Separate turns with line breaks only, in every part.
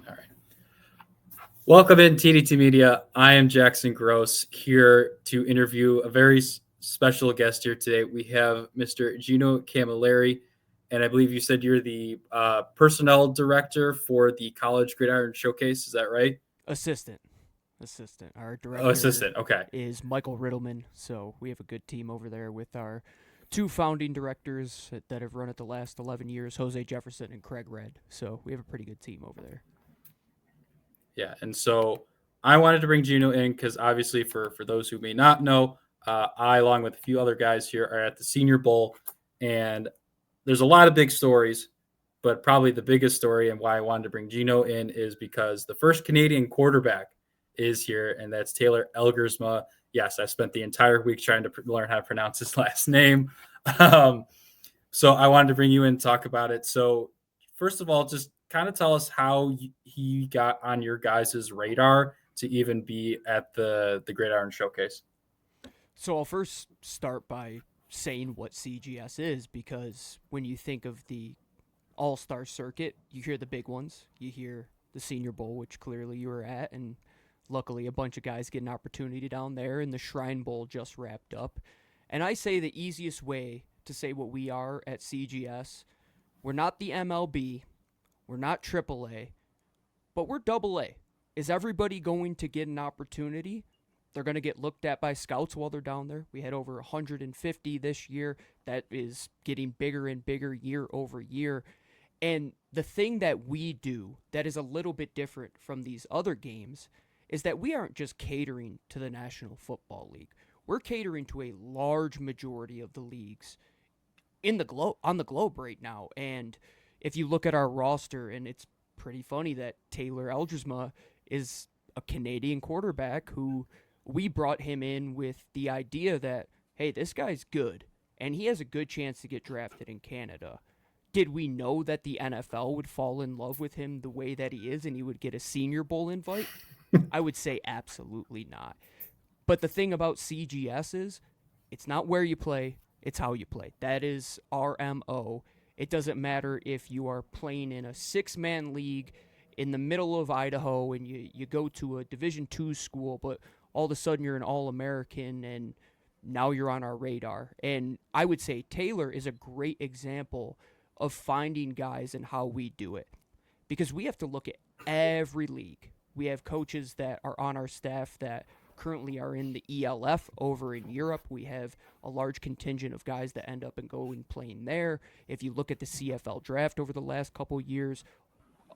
All right. Welcome in TDT Media. I am Jackson Gross here to interview a very special guest here today. We have Mr. Gino Cammilleri, and I believe you said you're the personnel director for the College Gridiron Showcase. Is that right?
Assistant. Our
Oh,
director
assistant. Okay.
is Michael Riddleman, so we have a good team over there with our two founding directors that have run it the last 11 years, Jose Jefferson and Craig Red. So we have a pretty good team over there.
Yeah, and so I wanted to bring Gino in because obviously, for those who may not know, I, along with a few other guys here, are at the Senior Bowl, and there's a lot of big stories, but probably the biggest story and why I wanted to bring Gino in is because the first Canadian quarterback is here, and that's Taylor Elgersma. Yes, I spent the entire week trying to learn how to pronounce his last name. Um, so I wanted to bring you in and talk about it. So first of all, just kind of tell us how he got on your guys' radar to even be at the Gridiron Showcase.
So I'll first start by saying what CGS is, because when you think of the All-Star circuit, you hear the big ones. You hear the Senior Bowl, which clearly you were at, and luckily a bunch of guys get an opportunity down there, and the Shrine Bowl just wrapped up. And I say the easiest way to say what we are at CGS, we're not the MLB, we're not AAA, but we're AA. Is everybody going to get an opportunity? They're going to get looked at by scouts while they're down there. We had over 150 this year. That is getting bigger and bigger year over year. And the thing that we do that is a little bit different from these other games is that we aren't just catering to the National Football League. We're catering to a large majority of the leagues in the globe on the globe right now. And if you look at our roster, and it's pretty funny that Taylor Elgersma is a Canadian quarterback who we brought him in with the idea that, hey, this guy's good and he has a good chance to get drafted in Canada. Did we know that the NFL would fall in love with him the way that he is and he would get a Senior Bowl invite? I would say absolutely not. But the thing about CGS is it's not where you play, it's how you play. That is our MO. It doesn't matter if you are playing in a six-man league in the middle of Idaho and you go to a Division II school, but all of a sudden you're an All-American and now you're on our radar. And I would say Taylor is a great example of finding guys and how we do it. Because we have to look at every league. We have coaches that are on our staff that currently are in the ELF over in Europe. We have a large contingent of guys that end up and going playing there. If you look at the CFL draft over the last couple years,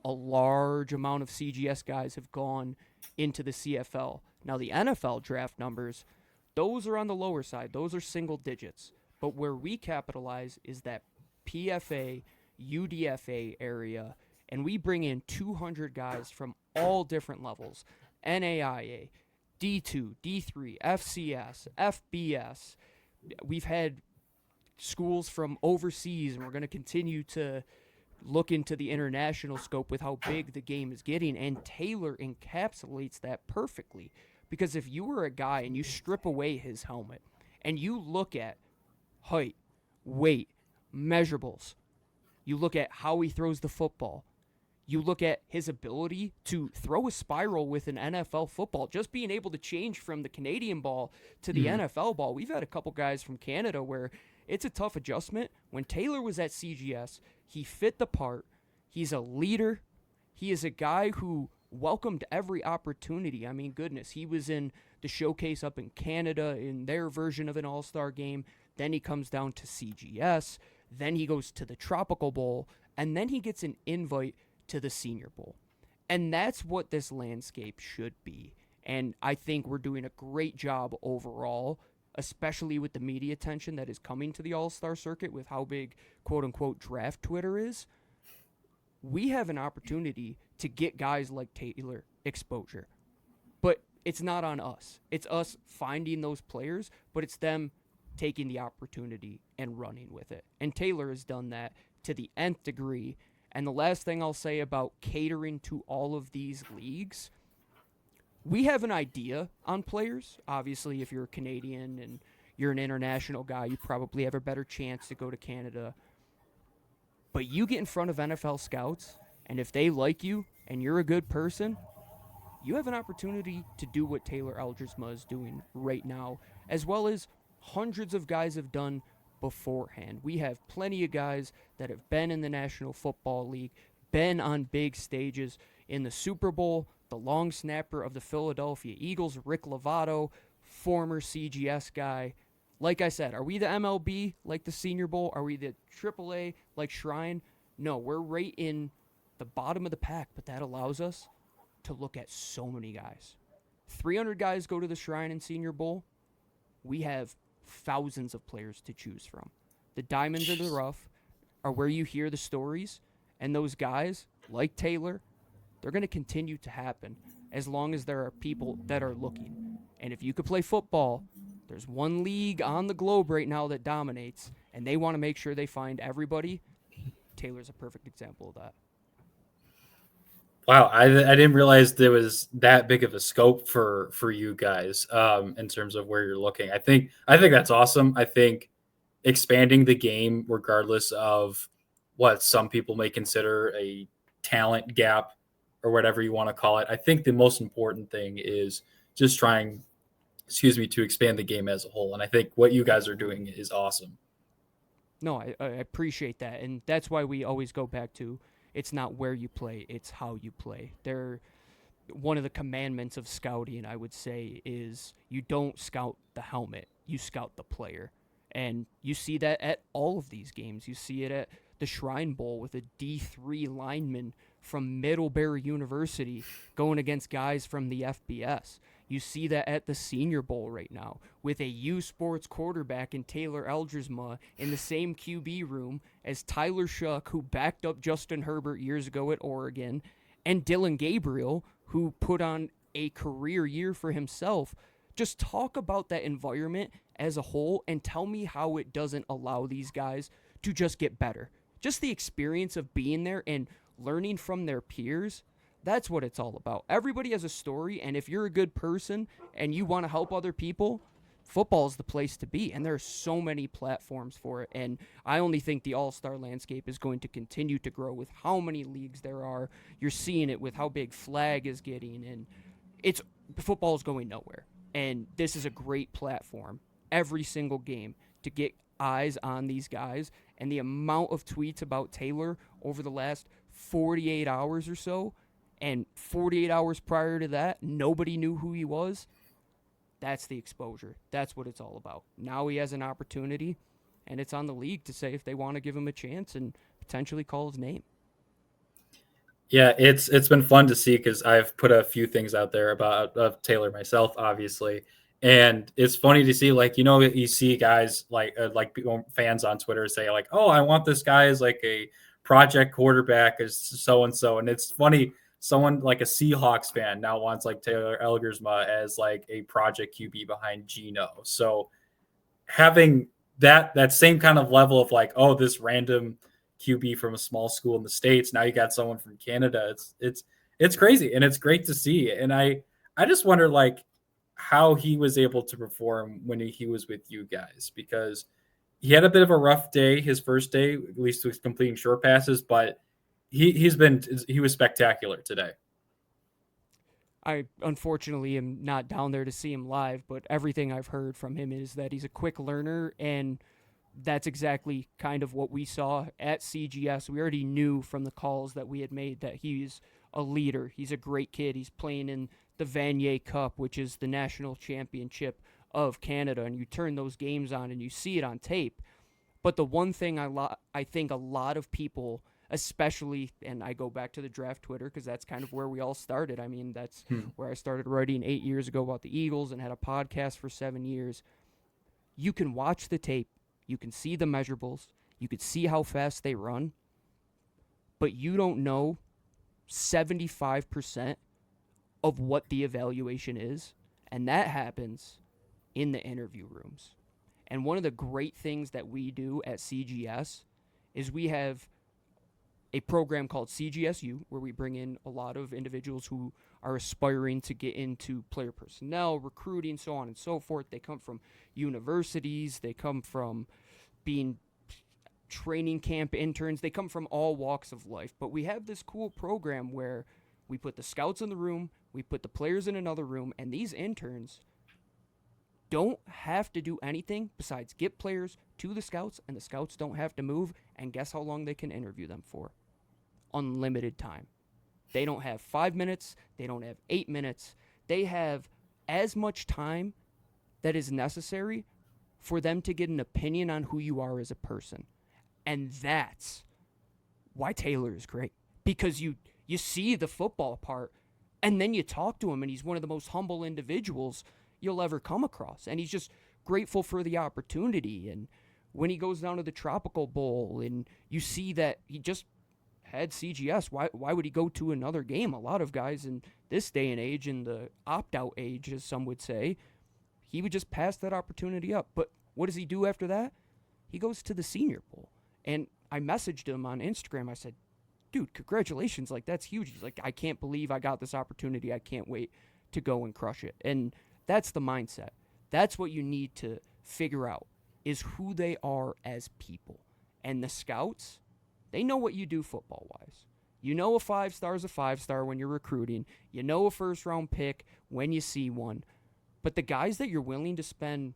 a large amount of CGS guys have gone into the CFL. Now the NFL draft numbers, those are on the lower side. Those are single digits. But where we capitalize is that PFA, UDFA area, and we bring in 200 guys from all different levels. NAIA, D2, D3, FCS, FBS. We've had schools from overseas, and we're going to continue to look into the international scope with how big the game is getting, and Taylor encapsulates that perfectly. Because if you were a guy and you strip away his helmet and you look at height, weight, measurables, you look at how he throws the football, you look at his ability to throw a spiral with an NFL football, just being able to change from the Canadian ball to the NFL ball. We've had a couple guys from Canada where it's a tough adjustment. When Taylor was at CGS, he fit the part. He's a leader. He is a guy who welcomed every opportunity. I mean, goodness, he was in the showcase up in Canada in their version of an all-star game. Then he comes down to CGS. Then he goes to the Tropical Bowl. And then he gets an invite to the Senior Bowl. And that's what this landscape should be. And I think we're doing a great job overall, especially with the media attention that is coming to the All-Star circuit with how big, quote-unquote, draft Twitter is. We have an opportunity to get guys like Taylor exposure. But it's not on us. It's us finding those players, but it's them taking the opportunity and running with it. And Taylor has done that to the nth degree. And the last thing I'll say about catering to all of these leagues, we have an idea on players. Obviously, if you're a Canadian and you're an international guy, you probably have a better chance to go to Canada. But you get in front of NFL scouts, and if they like you, and you're a good person, you have an opportunity to do what Taylor Elgersma is doing right now, as well as hundreds of guys have done beforehand. We have plenty of guys that have been in the National Football League, been on big stages in the Super Bowl, the long snapper of the Philadelphia Eagles, Rick Lovato, former CGS guy. Like I said, are we the MLB like the Senior Bowl? Are we the AAA like Shrine? No, we're right in the bottom of the pack, but that allows us to look at so many guys. 300 guys go to the Shrine and Senior Bowl. We have thousands of players to choose from. The diamonds of the rough are where you hear the stories, and those guys, like Taylor, they're going to continue to happen as long as there are people that are looking. And if you could play football, there's one league on the globe right now that dominates, and they want to make sure they find everybody. Taylor's a perfect example of that.
Wow, I didn't realize there was that big of a scope for you guys in terms of where you're looking. I think that's awesome. I think expanding the game, regardless of what some people may consider a talent gap or whatever you want to call it, I think the most important thing is just trying, to expand the game as a whole. And I think what you guys are doing is awesome.
No, I appreciate that, and that's why we always go back to it's not where you play, it's how you play. One of the commandments of scouting, I would say, is you don't scout the helmet, you scout the player. And you see that at all of these games. You see it at the Shrine Bowl with a D3 lineman from Middlebury University going against guys from the FBS. You see that at the Senior Bowl right now with a U Sports quarterback in Taylor Elgersma in the same QB room as Tyler Shuck, who backed up Justin Herbert years ago at Oregon, and Dylan Gabriel, who put on a career year for himself. Just talk about that environment as a whole and tell me how it doesn't allow these guys to just get better. Just the experience of being there and learning from their peers, that's what it's all about. Everybody has a story, and if you're a good person and you want to help other people, football is the place to be, and there are so many platforms for it. And I only think the all-star landscape is going to continue to grow with how many leagues there are. You're seeing it with how big flag is getting, and football is going nowhere. And this is a great platform every single game to get eyes on these guys. And the amount of tweets about Taylor over the last 48 hours or so, and 48 hours prior to that, nobody knew who he was. That's the exposure. That's what it's all about. Now he has an opportunity, and it's on the league to say if they want to give him a chance and potentially call his name.
Yeah, it's been fun to see because I've put a few things out there about Taylor myself, obviously, and it's funny to see, like, you see guys like fans on Twitter say like, "Oh, I want this guy as like a project quarterback as so and so," and it's funny. Someone like a Seahawks fan now wants like Taylor Elgersma as like a project QB behind Gino. So having that same kind of level of like, oh, this random QB from a small school in the States. Now you got someone from Canada. It's crazy, and it's great to see. And I just wonder like how he was able to perform when he was with you guys, because he had a bit of a rough day his first day, at least with completing short passes, but he was spectacular today.
I unfortunately am not down there to see him live, but everything I've heard from him is that he's a quick learner, and that's exactly kind of what we saw at CGS. We already knew from the calls that we had made that he's a leader. He's a great kid. He's playing in the Vanier Cup, which is the national championship of Canada, and you turn those games on and you see it on tape. But the one thing I think a lot of people, especially, and I go back to the draft Twitter because that's kind of where we all started. I mean, that's where I started writing 8 years ago about the Eagles and had a podcast for 7 years. You can watch the tape. You can see the measurables. You can see how fast they run. But you don't know 75% of what the evaluation is. And that happens in the interview rooms. And one of the great things that we do at CGS is we have a program called CGSU, where we bring in a lot of individuals who are aspiring to get into player personnel, recruiting, so on and so forth. They come from universities. They come from being training camp interns. They come from all walks of life. But we have this cool program where We put the scouts in the room, we put the players in another room, and these interns don't have to do anything besides get players to the scouts, and the scouts don't have to move, and guess how long they can interview them for? Unlimited time. They don't have 5 minutes, they don't have 8 minutes. They have as much time that is necessary for them to get an opinion on who you are as a person. And that's why Taylor is great. Because you see the football part, and then you talk to him, and he's one of the most humble individuals you'll ever come across. And he's just grateful for the opportunity. And when he goes down to the Tropical Bowl, and you see that he just had CGS, why would he go to another game? A lot of guys in this day and age, in the opt-out age, as some would say, he would just pass that opportunity up. But what does he do after that? He goes to the Senior Bowl. And I messaged him on Instagram. I said, dude, congratulations. Like, that's huge. He's like, I can't believe I got this opportunity. I can't wait to go and crush it. And that's the mindset. That's what you need to figure out, is who they are as people. And the scouts, they know what you do football-wise. You know a 5-star is a 5-star when you're recruiting. You know a first-round pick when you see one. But the guys that you're willing to spend,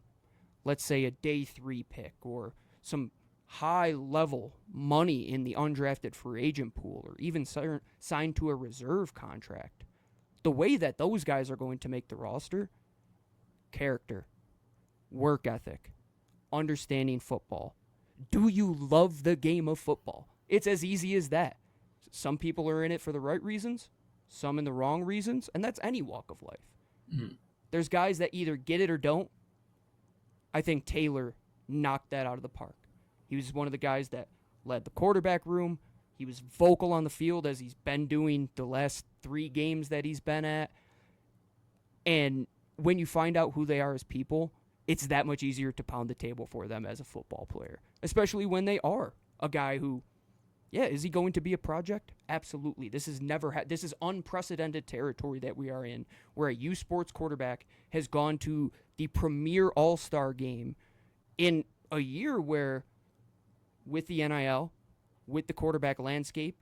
let's say, a day 3 pick or some high-level money in the undrafted free agent pool, or even signed to a reserve contract, the way that those guys are going to make the roster, character, work ethic, understanding football. Do you love the game of football? It's as easy as that. Some people are in it for the right reasons, some in the wrong reasons, and that's any walk of life. Mm-hmm. There's guys that either get it or don't. I think Taylor knocked that out of the park. He was one of the guys that led the quarterback room. He was vocal on the field, as he's been doing the last 3 games that he's been at. And when you find out who they are as people, it's that much easier to pound the table for them as a football player, especially when they are a guy who, yeah, is he going to be a project? Absolutely. This is this is unprecedented territory that we are in, where a U Sports quarterback has gone to the premier all-star game in a year where, with the NIL, with the quarterback landscape,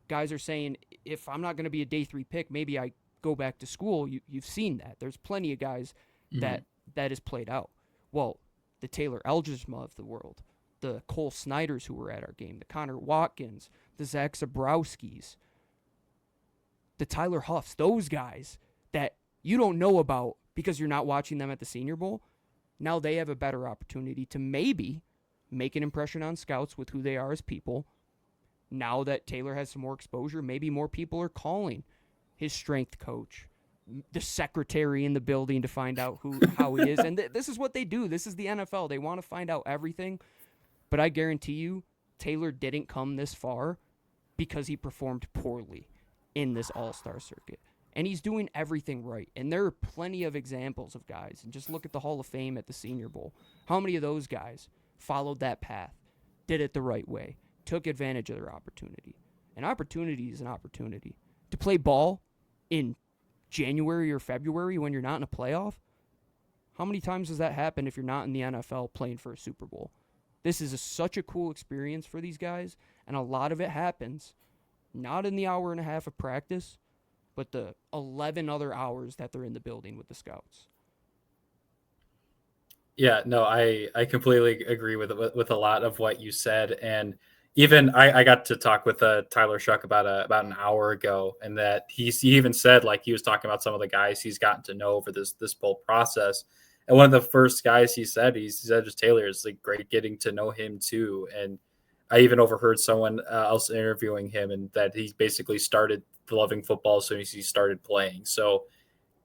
guys are saying, if I'm not going to be a day 3 pick, maybe I go back to school. You've seen that. There's plenty of guys that is played out. Well, the Taylor Elgersma of the world, the Cole Snyders who were at our game, the Connor Watkins, the Zach Zabrowskis, the Tyler Huffs, those guys that you don't know about because you're not watching them at the Senior Bowl, now they have a better opportunity to maybe make an impression on scouts with who they are as people. Now that Taylor has some more exposure, maybe more people are calling his strength coach, the secretary in the building, to find out how he is. And this is what they do. This is the NFL. They want to find out everything. But I guarantee you, Taylor didn't come this far because he performed poorly in this all-star circuit. And he's doing everything right. And there are plenty of examples of guys. And just look at the Hall of Fame at the Senior Bowl. How many of those guys followed that path, did it the right way, took advantage of their opportunity? An opportunity is an opportunity. To play ball in January or February when you're not in a playoff, how many times does that happen if you're not in the NFL playing for a Super Bowl? This is such a cool experience for these guys, and a lot of it happens not in the hour and a half of practice, but the 11 other hours that they're in the building with the scouts.
Yeah, no, I completely agree with a lot of what you said. And even I got to talk with Tyler Shuck about an hour ago, and that he even said, like, he was talking about some of the guys he's gotten to know over this whole process. And one of the first guys he said just Taylor, is like great getting to know him too. And I even overheard someone else interviewing him, and that he basically started loving football as soon as he started playing. So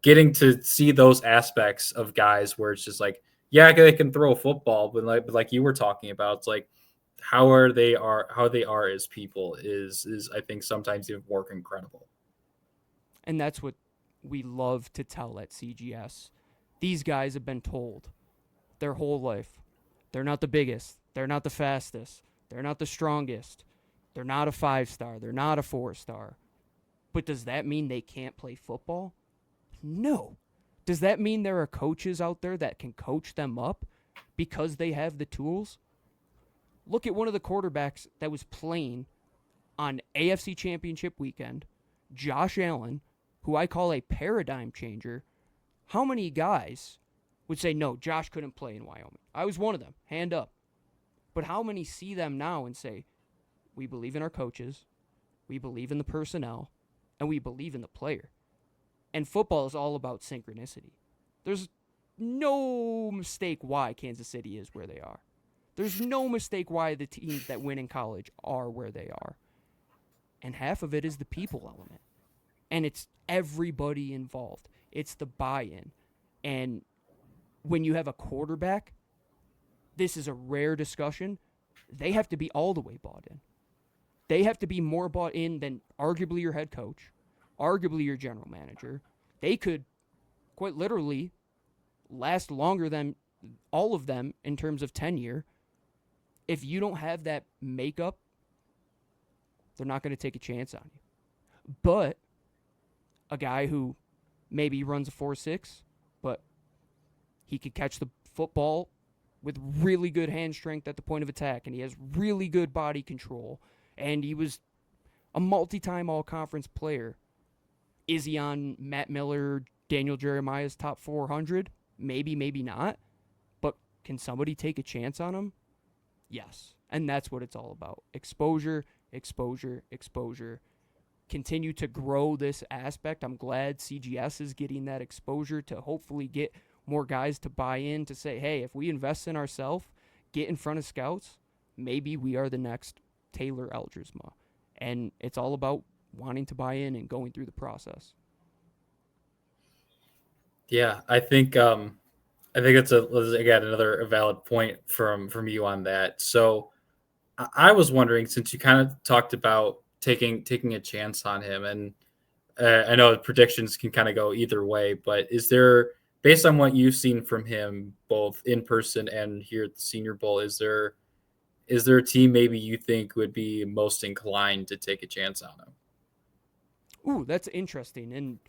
getting to see those aspects of guys where it's just like, yeah, they can throw a football, but like you were talking about, it's like how they are as people is I think sometimes even more incredible.
And that's what we love to tell at CGS. These guys have been told their whole life, they're not the biggest, they're not the fastest, they're not the strongest, they're not a 5-star, they're not a 4-star. But does that mean they can't play football? No. Does that mean there are coaches out there that can coach them up because they have the tools? Look at one of the quarterbacks that was playing on AFC Championship weekend Josh Allen, who I call a paradigm changer, how many guys would say, no, Josh couldn't play in Wyoming? I was one of them, hand up. But how many see them now and say, we believe in our coaches, we believe in the personnel, and we believe in the player? And football is all about synchronicity. There's no mistake why Kansas City is where they are. There's no mistake why the teams that win in college are where they are. And half of it is the people element. And it's everybody involved. It's the buy-in. And when you have a quarterback, this is a rare discussion. They have to be all the way bought in. They have to be more bought in than arguably your head coach, arguably your general manager. They could quite literally last longer than all of them in terms of tenure. If you don't have that makeup, they're not going to take a chance on you. But a guy who maybe runs a 4.6, but he could catch the football with really good hand strength at the point of attack, and he has really good body control, and he was a multi-time all-conference player. Is he on Matt Miller, Daniel Jeremiah's top 400? Maybe, maybe not. But can somebody take a chance on him? Yes. And that's what it's all about. Exposure, exposure, exposure. Continue to grow this aspect. I'm glad CGS is getting that exposure to hopefully get more guys to buy in, to say, hey, if we invest in ourselves, get in front of scouts, maybe we are the next Taylor Elgersma. And it's all about wanting to buy in and going through the process.
Yeah, I think again another valid point from you on that. So I was wondering, since you kind of talked about taking a chance on him, and I know predictions can kind of go either way, but is there, based on what you've seen from him both in person and here at the Senior Bowl, is there a team maybe you think would be most inclined to take a chance on him?
Ooh, that's interesting. And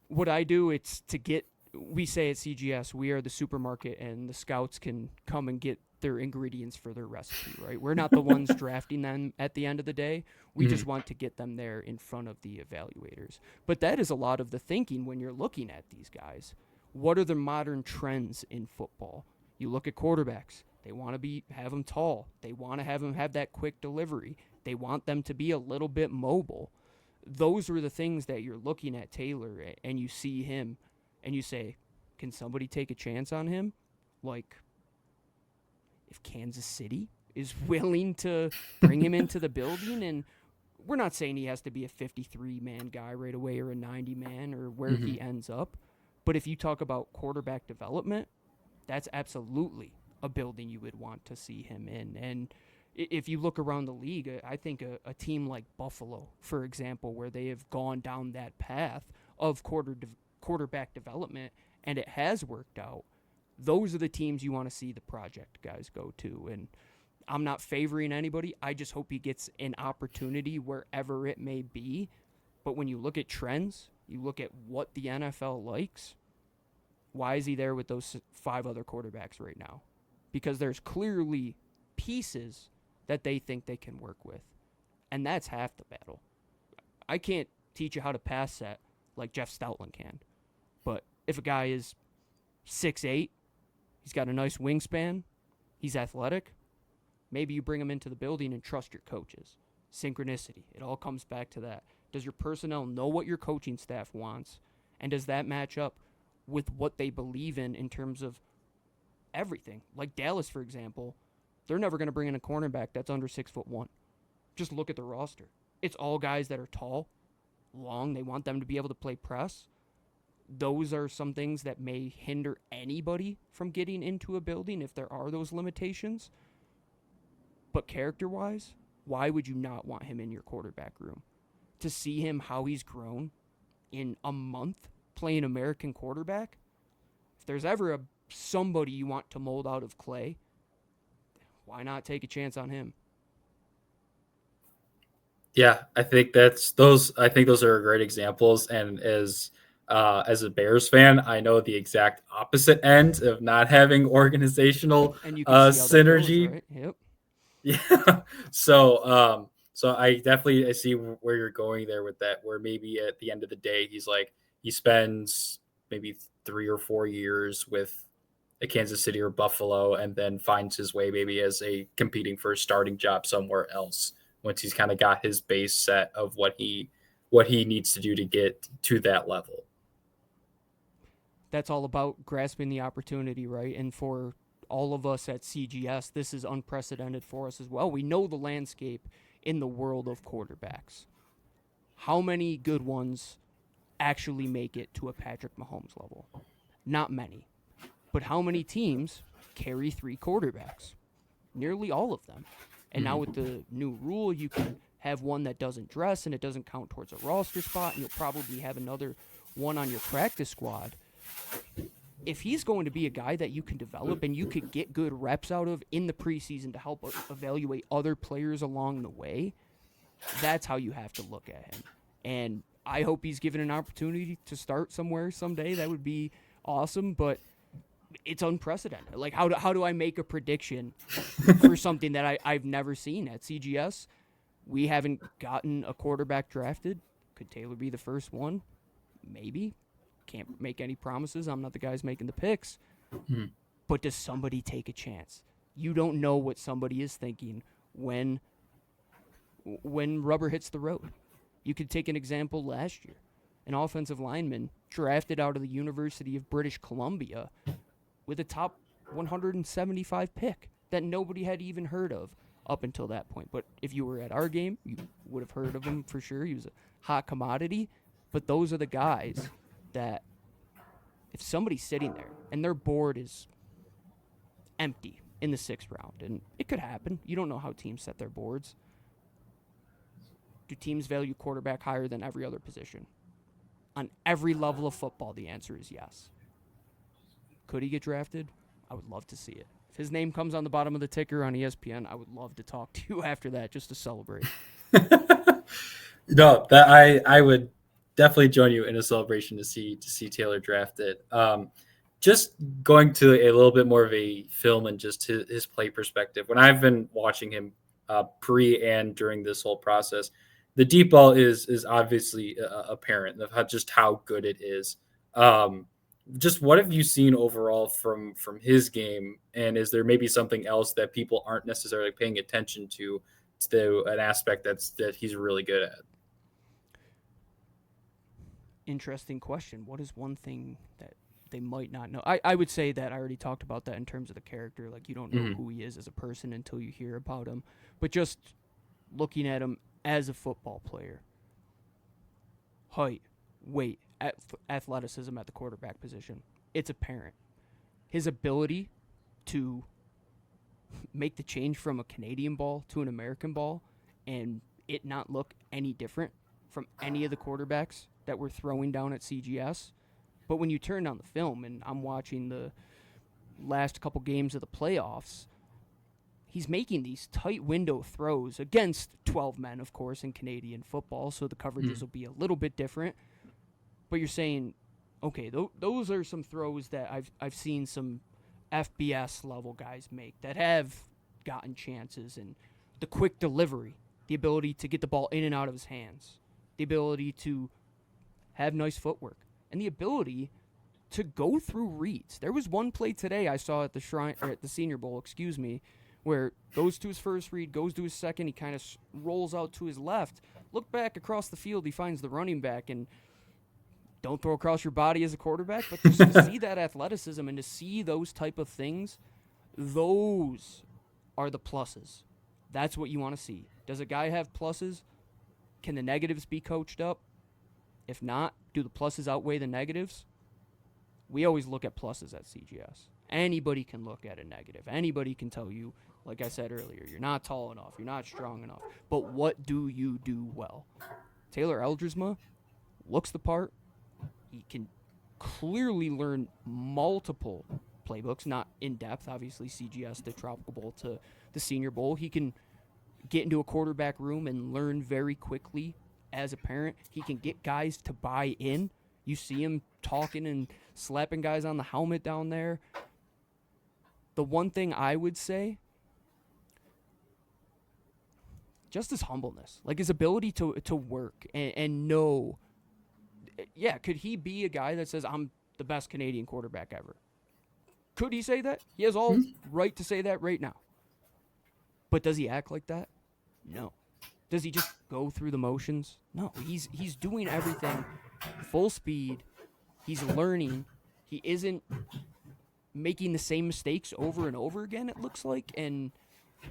what I do, it's to get, we say at CGS, we are the supermarket, and the scouts can come and get their ingredients for their recipe, right? We're not the ones drafting them at the end of the day. We just want to get them there in front of the evaluators. But that is a lot of the thinking when you're looking at these guys. What are the modern trends in football? You look at quarterbacks. They want to have them tall. They want to have them have that quick delivery. They want them to be a little bit mobile. Those are the things that you're looking at Taylor, and you see him, and you say, can somebody take a chance on him? Like, if Kansas City is willing to bring him into the building, and we're not saying he has to be a 53-man guy right away or a 90-man or where he ends up, but if you talk about quarterback development, that's absolutely a building you would want to see him in. And if you look around the league, I think a team like Buffalo, for example, where they have gone down that path of quarterback development, and it has worked out, those are the teams you want to see the project guys go to. And I'm not favoring anybody. I just hope he gets an opportunity wherever it may be. But when you look at trends, you look at what the NFL likes, why is he there with those 5 other quarterbacks right now? Because there's clearly pieces that they think they can work with. And that's half the battle. I can't teach you how to pass set like Jeff Stoutland can. But if a guy is 6'8", he's got a nice wingspan, he's athletic, maybe you bring him into the building and trust your coaches. Synchronicity. It all comes back to that. Does your personnel know what your coaching staff wants? And does that match up with what they believe in terms of everything? Like Dallas, for example, they're never going to bring in a cornerback that's under 6'1". Just look at the roster. It's all guys that are tall, long. They want them to be able to play press. Those are some things that may hinder anybody from getting into a building if there are those limitations. But character-wise, why would you not want him in your quarterback room? To see him, how he's grown in a month playing American quarterback, if there's ever somebody you want to mold out of clay, why not take a chance on him?
Yeah, I think those are great examples. And as a Bears fan, I know the exact opposite end of not having organizational
And you can see how that goes,
synergy.
right? Yep.
Yeah. So So I see where you're going there with that, where maybe at the end of the day, he spends maybe 3 or 4 years with a Kansas City or Buffalo, and then finds his way maybe as a competing for a starting job somewhere else once he's kind of got his base set of what he needs to do to get to that level.
That's all about grasping the opportunity, right? And for all of us at CGS, this is unprecedented for us as well. We know the landscape in the world of quarterbacks. How many good ones actually make it to a Patrick Mahomes level? Not many. But how many teams carry 3 quarterbacks? Nearly all of them. And now with the new rule, you can have one that doesn't dress and it doesn't count towards a roster spot, and you'll probably have another one on your practice squad. If he's going to be a guy that you can develop and you could get good reps out of in the preseason to help evaluate other players along the way, that's how you have to look at him. And I hope he's given an opportunity to start somewhere someday. That would be awesome, but it's unprecedented. Like, how do I make a prediction for something that I've never seen at CGS? We haven't gotten a quarterback drafted. Could Taylor be the first one? Maybe. Can't make any promises. I'm not the guy making the picks. But does somebody take a chance? You don't know what somebody is thinking when rubber hits the road. You could take an example last year. An offensive lineman drafted out of the University of British Columbia with a top 175 pick that nobody had even heard of up until that point. But if you were at our game, you would have heard of him for sure. He was a hot commodity. But those are the guys that if somebody's sitting there and their board is empty in the 6th round, and it could happen. You don't know how teams set their boards. Do teams value quarterback higher than every other position? On every level of football, the answer is yes. Could he get drafted? I would love to see it. If his name comes on the bottom of the ticker on ESPN, I would love to talk to you after that just to celebrate.
No, that I would definitely join you in a celebration to see Taylor drafted. Just going to a little bit more of a film and just his play perspective. When I've been watching him pre and during this whole process, the deep ball is obviously apparent of just how good it is. Just what have you seen overall from his game, and is there maybe something else that people aren't necessarily paying attention to an aspect that he's really good at?
Interesting question. What is one thing that they might not know? I would say that I already talked about that in terms of the character. Like, you don't know who he is as a person until you hear about him. But just looking at him as a football player, height, weight, athleticism at the quarterback position, it's apparent. His ability to make the change from a Canadian ball to an American ball and it not look any different from any of the quarterbacks that we're throwing down at CGS. But when you turn on the film, and I'm watching the last couple games of the playoffs, he's making these tight window throws against 12 men, of course, in Canadian football, so the coverages will be a little bit different. But you're saying, okay, those are some throws that I've seen some FBS level guys make that have gotten chances, and the quick delivery, the ability to get the ball in and out of his hands, the ability to have nice footwork, and the ability to go through reads. There was one play today I saw at the Senior Bowl, where goes to his first read, goes to his second, he kind of rolls out to his left. Look back across the field, he finds the running back, and don't throw across your body as a quarterback, but just to see that athleticism and to see those type of things, those are the pluses. That's what you want to see. Does a guy have pluses? Can the negatives be coached up? If not, do the pluses outweigh the negatives? We always look at pluses at CGS. Anybody can look at a negative. Anybody can tell you, like I said earlier, you're not tall enough, you're not strong enough. But what do you do well? Taylor Elgersma looks the part. He can clearly learn multiple playbooks, not in depth, obviously CGS, the Tropical Bowl to the Senior Bowl. He can get into a quarterback room and learn very quickly as a parent. He can get guys to buy in. You see him talking and slapping guys on the helmet down there. The one thing I would say, just his humbleness, like his ability to work and know. Yeah, could he be a guy that says, I'm the best Canadian quarterback ever? Could he say that? He has all right to say that right now. But does he act like that? No. Does he just go through the motions? No. He's doing everything full speed. He's learning. He isn't making the same mistakes over and over again, it looks like. And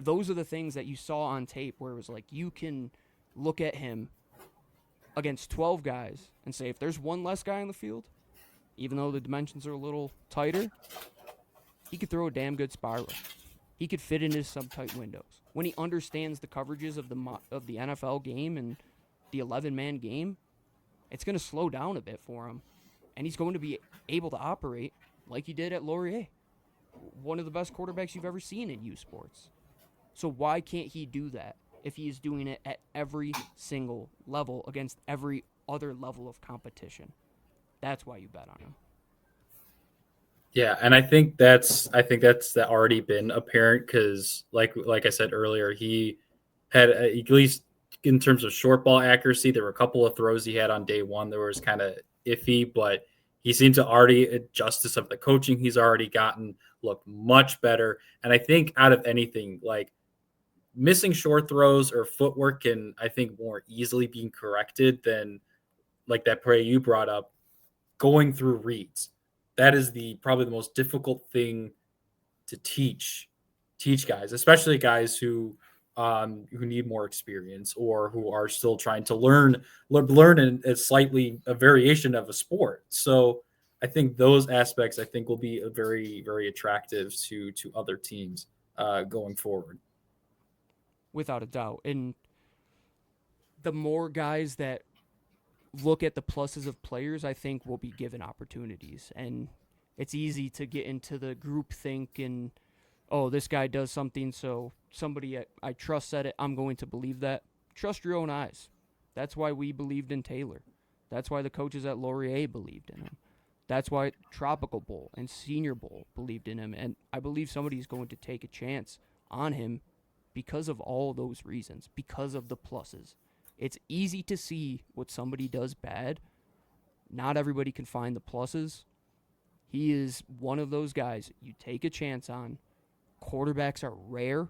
those are the things that you saw on tape where it was like you can look at him against 12 guys and say, if there's one less guy on the field, even though the dimensions are a little tighter, he could throw a damn good spiral. He could fit into some tight windows. When he understands the coverages of the NFL game and the 11-man game, it's going to slow down a bit for him, and he's going to be able to operate like he did at Laurier, one of the best quarterbacks you've ever seen in U Sports. So why can't he do that if he is doing it at every single level against every other level of competition? That's why you bet on him.
Yeah, and I think that's already been apparent because, like I said earlier, he had at least in terms of short ball accuracy, there were a couple of throws he had on day one that was kind of iffy, but he seemed to already adjust to some of the coaching he's already gotten, look much better. And I think out of anything, like missing short throws or footwork can, I think, more easily be corrected than like that play you brought up, going through reads. That is probably the most difficult thing to teach guys, especially guys who need more experience or who are still trying to learn in a variation of a sport. So I think those aspects will be very, very attractive to other teams going forward.
Without a doubt. And the more guys that look at the pluses of players, I think will be given opportunities. And it's easy to get into the group think and, oh, this guy does something, so somebody I trust said it, I'm going to believe that. Trust your own eyes. That's why we believed in Taylor. That's why the coaches at Laurier believed in him. That's why Tropical Bowl and Senior Bowl believed in him. And I believe somebody's going to take a chance on him because of all those reasons, because of the pluses. It's easy to see what somebody does bad. Not everybody can find the pluses. He is one of those guys you take a chance on. Quarterbacks are rare.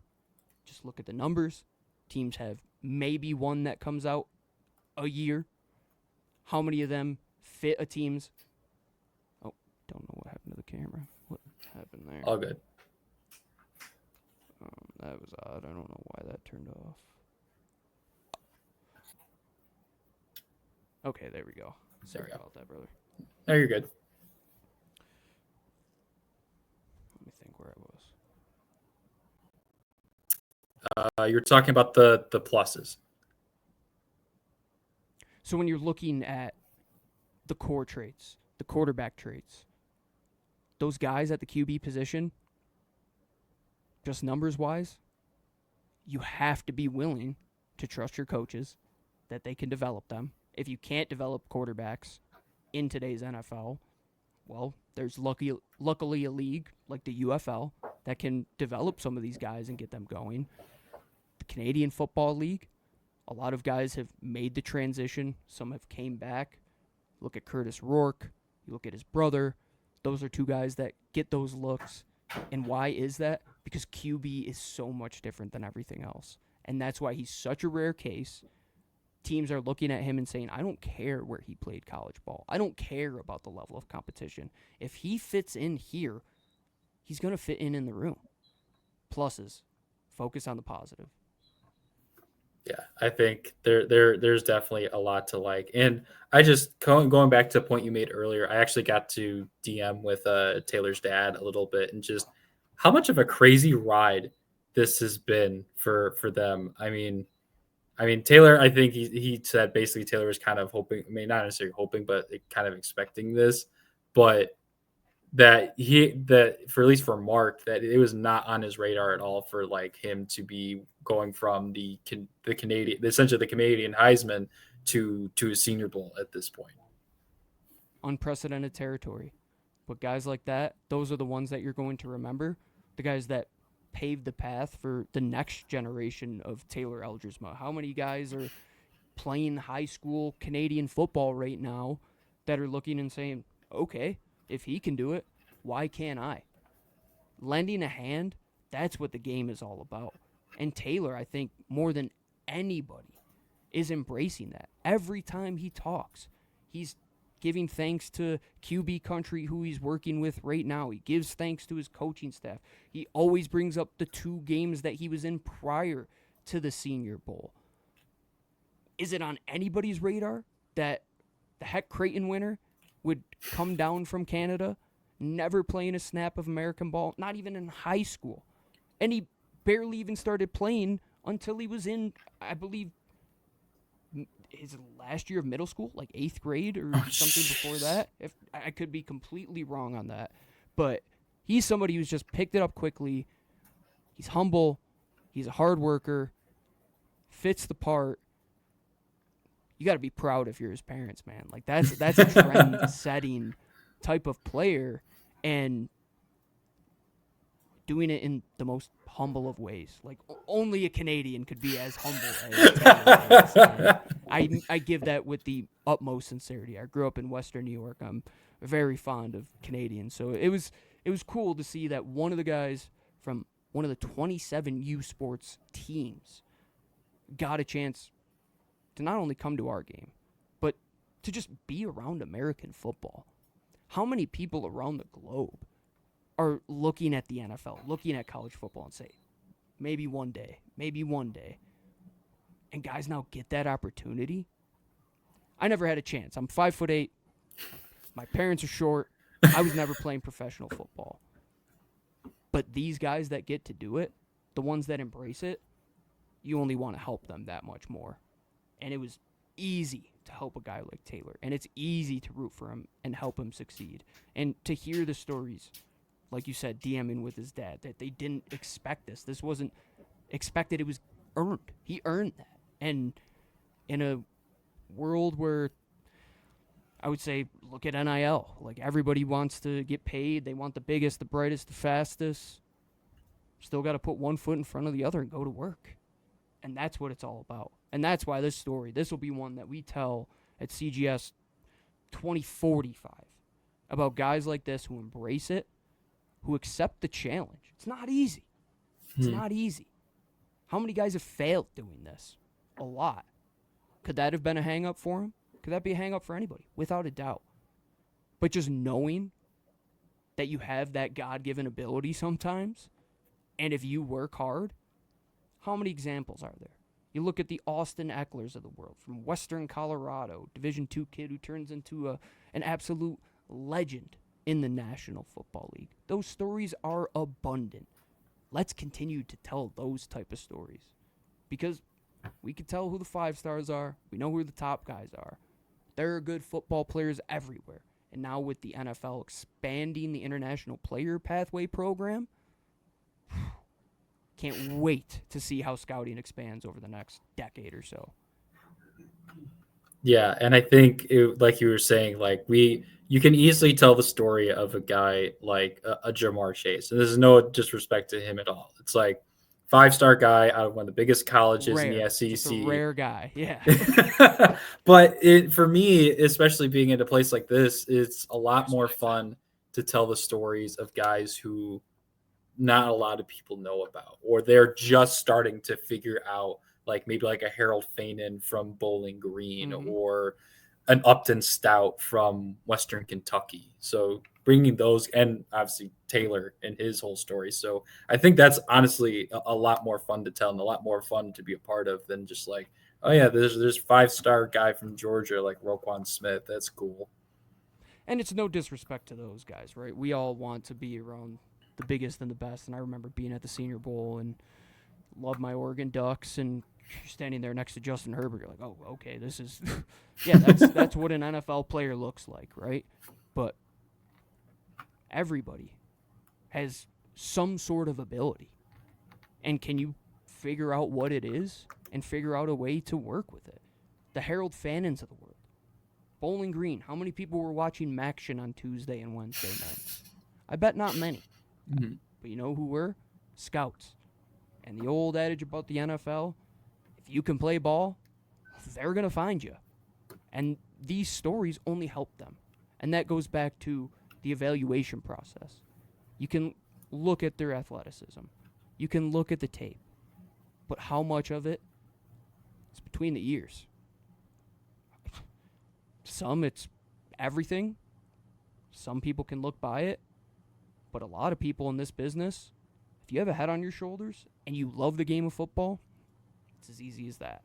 Just look at the numbers. Teams have maybe one that comes out a year. How many of them fit a team's? Oh, don't know what happened to the camera. What happened there?
All good.
That was odd. I don't know why that turned off. Okay, there we go. Sorry about that, brother.
No, you're good.
Let me think where I
was. You're talking about the pluses.
So when you're looking at the core traits, the quarterback traits, those guys at the QB position, just numbers-wise, you have to be willing to trust your coaches that they can develop them. If you can't develop quarterbacks in today's NFL, well, there's luckily a league like the UFL that can develop some of these guys and get them going. The Canadian Football League, a lot of guys have made the transition. Some have came back. Look at Curtis Rourke. You look at his brother. Those are two guys that get those looks. And why is that? Because QB is so much different than everything else. And that's why he's such a rare case. Teams are looking at him and saying, I don't care where he played college ball. I don't care about the level of competition. If he fits in here, he's going to fit in the room. Pluses. Focus on the positive.
Yeah, I think there's definitely a lot to like. And I just, going back to a point you made earlier, I actually got to DM with Taylor's dad a little bit and just how much of a crazy ride this has been for them. I mean, Taylor, I think he said basically Taylor was kind of hoping, I mean, not necessarily hoping, but kind of expecting this, but that for at least for Mark, that it was not on his radar at all for like him to be going from the Canadian, essentially the Canadian Heisman to a Senior Bowl at this point.
Unprecedented territory. But guys like that, those are the ones that you're going to remember. The guys that paved the path for the next generation of Taylor Elgersma. How many guys are playing high school Canadian football right now that are looking and saying, okay, if he can do it, why can't I? Lending a hand, that's what the game is all about. And Taylor, I think, more than anybody, is embracing that. Every time he talks, he's giving thanks to QB country who he's working with right now. He gives thanks to his coaching staff. He always brings up the 2 games that he was in prior to the Senior Bowl. Is it on anybody's radar that the Heck Creighton winner would come down from Canada, never playing a snap of American ball, not even in high school? And he barely even started playing until he was in, I believe, his last year of middle school, like 8th grade or something before that. If I could be completely wrong on that. But he's somebody who's just picked it up quickly. He's humble. He's a hard worker. Fits the part. You got to be proud if you're his parents, man. Like that's a trend-setting type of player, and doing it in the most humble of ways. Like only a Canadian could be as humble as Taylor is. I give that with the utmost sincerity. I grew up in Western New York. I'm very fond of Canadians, so it was cool to see that one of the guys from one of the 27 U Sports teams got a chance to not only come to our game, but to just be around American football. How many people around the globe are looking at the NFL, looking at college football and say, maybe one day. And guys now get that opportunity? I never had a chance. I'm 5'8". My parents are short. I was never playing professional football. But these guys that get to do it, the ones that embrace it, you only want to help them that much more. And it was easy to help a guy like Taylor. And it's easy to root for him and help him succeed. And to hear the stories, like you said, DMing with his dad, that they didn't expect this. This wasn't expected. It was earned. He earned that. And in a world where I would say, look at NIL. Like everybody wants to get paid. They want the biggest, the brightest, the fastest. Still got to put one foot in front of the other and go to work. And that's what it's all about. And that's why this will be one that we tell at CGS 2045 about guys like this who embrace it, who accept the challenge. It's not easy. It's not easy. How many guys have failed doing this? A lot. Could that have been a hang-up for him? Could that be a hang-up for anybody? Without a doubt. But just knowing that you have that God-given ability sometimes, and if you work hard, how many examples are there? You look at the Austin Ecklers of the world from Western Colorado, Division II kid who turns into an absolute legend in the National Football League. Those stories are abundant. Let's continue to tell those type of stories because we can tell who the 5 stars are. We know who the top guys are. There are good football players everywhere. And now with the NFL expanding the international player pathway program, can't wait to see how scouting expands over the next decade or so.
Yeah, and I think, like you were saying, like you can easily tell the story of a guy like a Jamar Chase, and this is no disrespect to him at all. It's like 5-star guy out of one of the biggest colleges in the SEC.
Just a rare guy, yeah.
But for me, especially being in a place like this, it's a lot more fun to tell the stories of guys who not a lot of people know about, or they're just starting to figure out, like maybe like a Harold Fainin from Bowling Green, or an Upton Stout from Western Kentucky. So bringing those, and obviously Taylor and his whole story. So I think that's honestly a lot more fun to tell and a lot more fun to be a part of than just like, oh yeah, there's 5-star guy from Georgia like Roquan Smith. That's cool.
And it's no disrespect to those guys, right? We all want to be around the biggest and the best. And I remember being at the Senior Bowl and love my Oregon Ducks, and you're standing there next to Justin Herbert. You're like, oh, okay, this is, yeah, that's what an NFL player looks like, right? But everybody has some sort of ability. And can you figure out what it is and figure out a way to work with it? The Harold Fanins of the world. Bowling Green. How many people were watching Maction on Tuesday and Wednesday nights? I bet not many. But you know who were? scouts. And the old adage about the NFL, if you can play ball, they're going to find you. And these stories only help them. And that goes back to the evaluation process. You can look at their athleticism. You can look at the tape. But how much of it is between the ears? Some, it's everything. Some people can look by it. But a lot of people in this business, if you have a head on your shoulders and you love the game of football, it's as easy as that.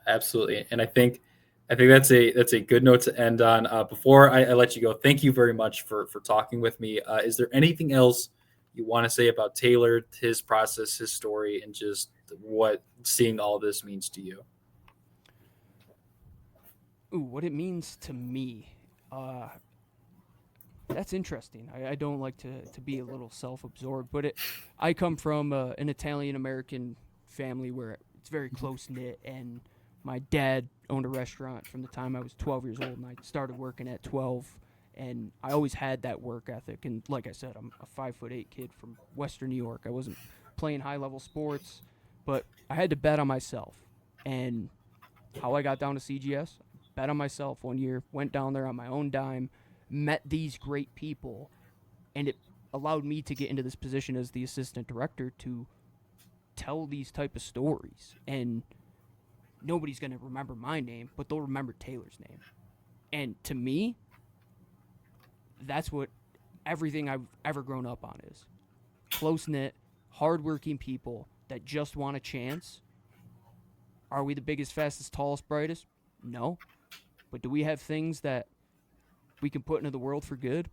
Absolutely. And I think that's a good note to end on. Before I let you go, thank you very much for talking with me. Is there anything else you want to say about Taylor, his process, his story, and just what seeing all this means to you?
Ooh, what it means to me. That's interesting. I don't like to be a little self-absorbed, but I come from an Italian-American family where it's very close-knit, and my dad owned a restaurant from the time I was 12 years old, and I started working at 12, and I always had that work ethic. And like I said, I'm a 5'8" kid from Western New York. I wasn't playing high-level sports, but I had to bet on myself. And how I got down to CGS, bet on myself one year, went down there on my own dime, met these great people, and it allowed me to get into this position as the assistant director to tell these type of stories. And nobody's going to remember my name, but they'll remember Taylor's name. And to me, that's what everything I've ever grown up on is. Close-knit, hardworking people that just want a chance. Are we the biggest, fastest, tallest, brightest? No. But do we have things that we can put into the world for good?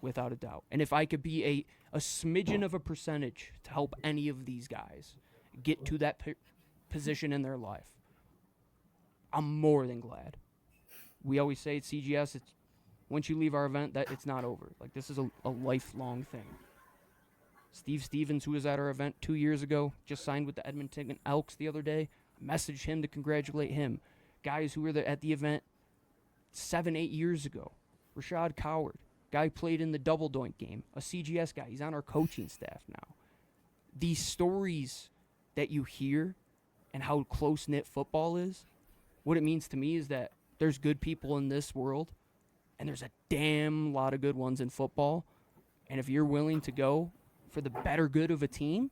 Without a doubt. And if I could be a smidgen of a percentage to help any of these guys get to that position in their life, I'm more than glad. We always say at CGS, it's once you leave our event, that it's not over. Like, this is a lifelong thing. Steve Stevens, who was at our event 2 years ago, just signed with the Edmonton Elks the other day. I messaged him to congratulate him. Guys who were there at the event 7-8 years ago. Rashad Coward, guy played in the double doink game, a CGS guy. He's on our coaching staff now. These stories that you hear and how close-knit football is, what it means to me is that there's good people in this world, and there's a damn lot of good ones in football. And if you're willing to go for the better good of a team,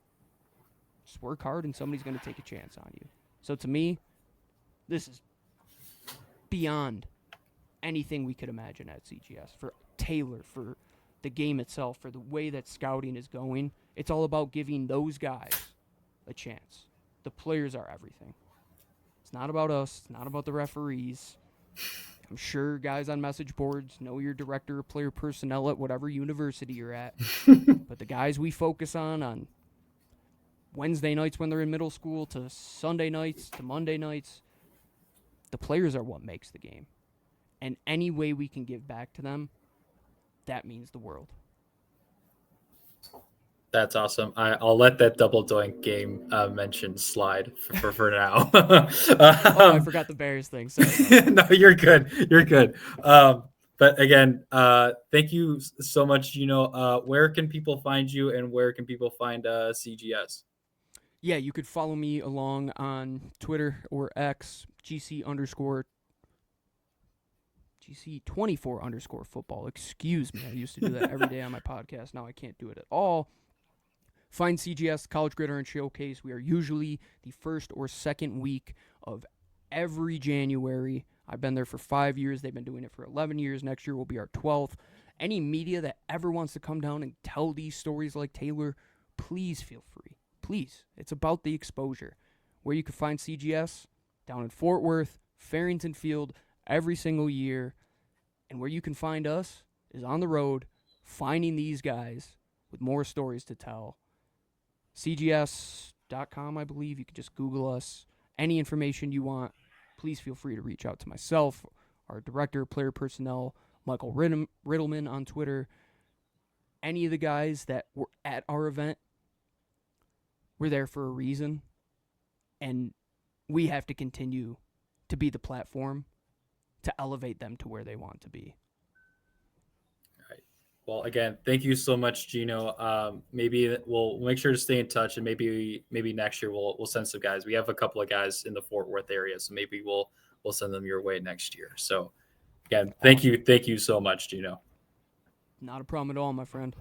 just work hard and somebody's going to take a chance on you. So to me, this is beyond anything we could imagine at CGS. For Taylor, for the game itself, for the way that scouting is going, it's all about giving those guys a chance. The players are everything. It's not about us. It's not about the referees. I'm sure guys on message boards know your director of player personnel at whatever university you're at. But the guys we focus on Wednesday nights when they're in middle school to Sunday nights to Monday nights, the players are what makes the game. And any way we can give back to them, that means the world.
That's awesome. I'll let that double doink game mention slide for now.
I forgot the Bears thing. Sorry.
No, you're good. You're good. But again, thank you so much, Gino. Where can people find you, and where can people find CGS?
Yeah, you could follow me along on Twitter or X, GC24_football. Excuse me. I used to do that every day on my podcast. Now I can't do it at all. Find CGS, College Gridiron Showcase. We are usually the first or second week of every January. I've been there for 5 years. They've been doing it for 11 years. Next year will be our 12th. Any media that ever wants to come down and tell these stories like Taylor, please feel free. Please. It's about the exposure. Where you can find CGS, down in Fort Worth, Farrington Field, every single year. And where you can find us is on the road, finding these guys with more stories to tell. CGS.com, I believe. You can just Google us. Any information you want, please feel free to reach out to myself, our director of player personnel, Michael Riddleman on Twitter. Any of the guys that were at our event were there for a reason, and we have to continue to be the platform to elevate them to where they want to be.
Well, again, thank you so much, Gino. Maybe we'll make sure to stay in touch, and maybe next year we'll send some guys. We have a couple of guys in the Fort Worth area, so maybe we'll send them your way next year. So again,
Awesome.
thank you so much, Gino.
Not a problem at all, my friend.